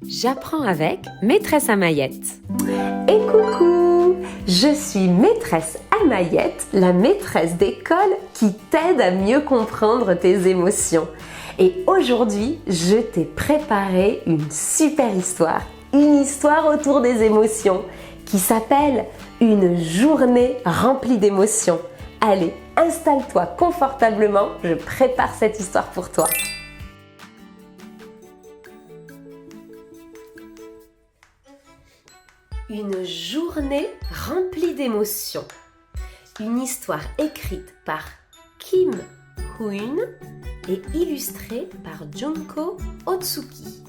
J'apprends avec Maîtresse Amayette. Et coucou, je suis Maîtresse Amayette, la maîtresse d'école qui t'aide à mieux comprendre tes émotions. Et aujourd'hui, je t'ai préparé une super histoire, une histoire autour des émotions qui s'appelle Une journée remplie d'émotions. Allez, installe-toi confortablement, je prépare cette histoire pour toi. Une journée remplie d'émotions. Une histoire écrite par Kim Hoon et illustrée par Junko Otsuki.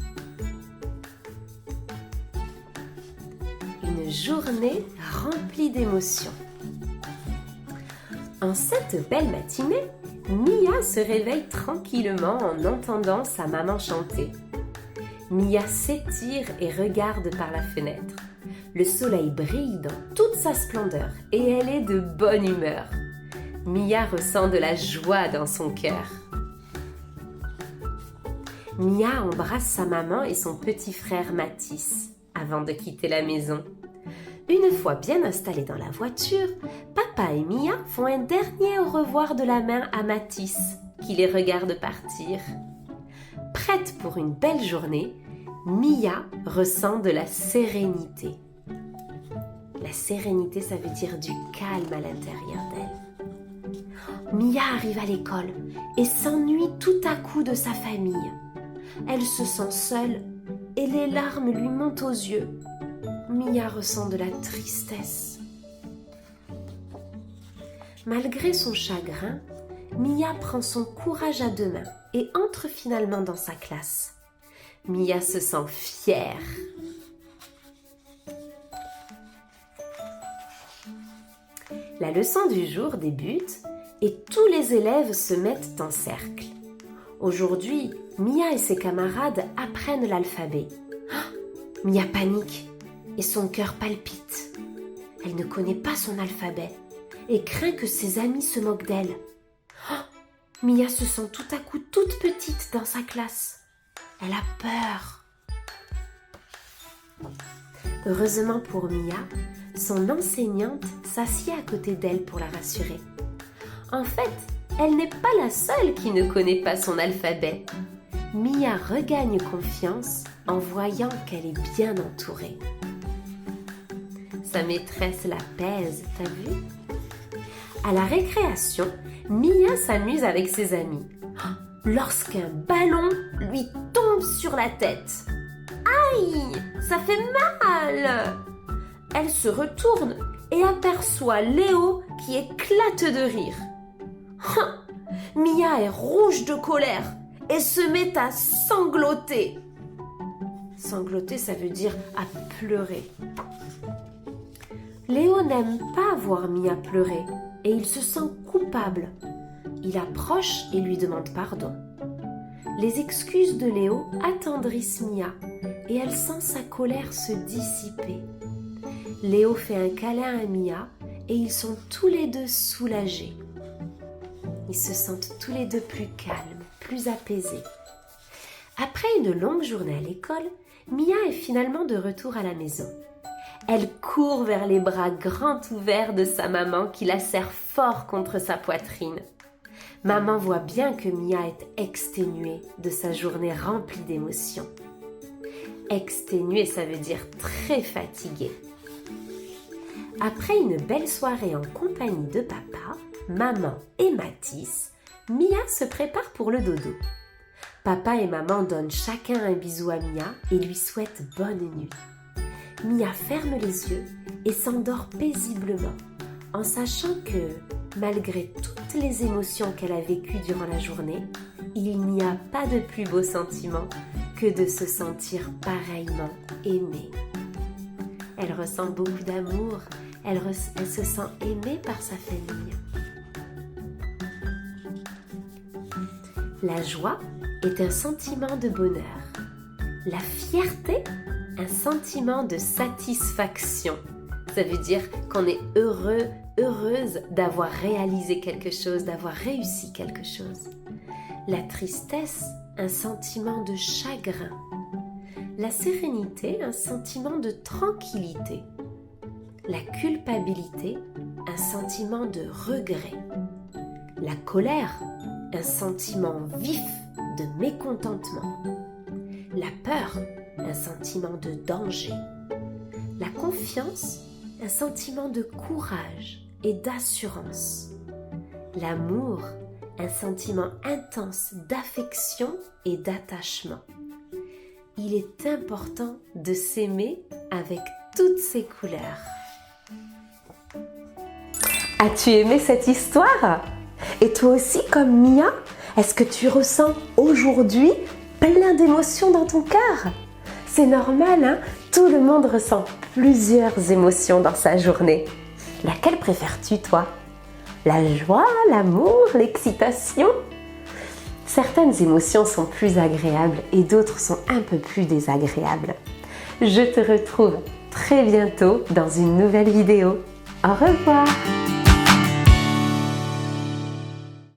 Une journée remplie d'émotions. En cette belle matinée, Mia se réveille tranquillement en entendant sa maman chanter. Mia s'étire et regarde par la fenêtre. Le soleil brille dans toute sa splendeur et elle est de bonne humeur. Mia ressent de la joie dans son cœur. Mia embrasse sa maman et son petit frère Mathis avant de quitter la maison. Une fois bien installés dans la voiture, papa et Mia font un dernier au revoir de la main à Mathis, qui les regarde partir. Prête pour une belle journée, Mia ressent de la sérénité. La sérénité, ça veut dire du calme à l'intérieur d'elle. Mia arrive à l'école et s'ennuie tout à coup de sa famille. Elle se sent seule et les larmes lui montent aux yeux. Mia ressent de la tristesse. Malgré son chagrin, Mia prend son courage à deux mains et entre finalement dans sa classe. Mia se sent fière. La leçon du jour débute et tous les élèves se mettent en cercle. Aujourd'hui, Mia et ses camarades apprennent l'alphabet. Mia panique et son cœur palpite. Elle ne connaît pas son alphabet et craint que ses amis se moquent d'elle. Mia se sent tout à coup toute petite dans sa classe. Elle a peur. Heureusement pour Mia, son enseignante s'assied à côté d'elle pour la rassurer. En fait, elle n'est pas la seule qui ne connaît pas son alphabet. Mia regagne confiance en voyant qu'elle est bien entourée. Sa maîtresse la pèse, t'as vu? À la récréation, Mia s'amuse avec ses amis. Lorsqu'un ballon lui tombe sur la tête. Aïe, ça fait mal! Elle se retourne et aperçoit Léo qui éclate de rire. Mia est rouge de colère et se met à sangloter. Sangloter, ça veut dire à pleurer. Léo n'aime pas voir Mia pleurer et il se sent coupable. Il approche et lui demande pardon. Les excuses de Léo attendrissent Mia et elle sent sa colère se dissiper. Léo fait un câlin à Mia et ils sont tous les deux soulagés. Ils se sentent tous les deux plus calmes, plus apaisés. Après une longue journée à l'école, Mia est finalement de retour à la maison. Elle court vers les bras grands ouverts de sa maman qui la serre fort contre sa poitrine. Maman voit bien que Mia est exténuée de sa journée remplie d'émotions. Exténuée, ça veut dire très fatiguée. Après une belle soirée en compagnie de papa, maman et Mathis, Mia se prépare pour le dodo. Papa et maman donnent chacun un bisou à Mia et lui souhaitent bonne nuit. Mia ferme les yeux et s'endort paisiblement, en sachant que, malgré toutes les émotions qu'elle a vécues durant la journée, il n'y a pas de plus beau sentiment que de se sentir pareillement aimée. Elle ressent beaucoup d'amour, elle se sent aimée par sa famille. La joie est un sentiment de bonheur. La fierté, un sentiment de satisfaction. Ça veut dire qu'on est heureux, heureuse d'avoir réalisé quelque chose, d'avoir réussi quelque chose. La tristesse, un sentiment de chagrin. La sérénité, un sentiment de tranquillité. La culpabilité, un sentiment de regret. La colère, un sentiment vif de mécontentement. La peur, un sentiment de danger. La confiance, un sentiment de courage et d'assurance. L'amour, un sentiment intense d'affection et d'attachement. Il est important de s'aimer avec toutes ses couleurs. As-tu aimé cette histoire? Et toi aussi, comme Mia, est-ce que tu ressens aujourd'hui plein d'émotions dans ton cœur? C'est normal, hein? Tout le monde ressent plusieurs émotions dans sa journée. Laquelle préfères-tu, toi? La joie, l'amour, l'excitation? Certaines émotions sont plus agréables et d'autres sont un peu plus désagréables. Je te retrouve très bientôt dans une nouvelle vidéo. Au revoir!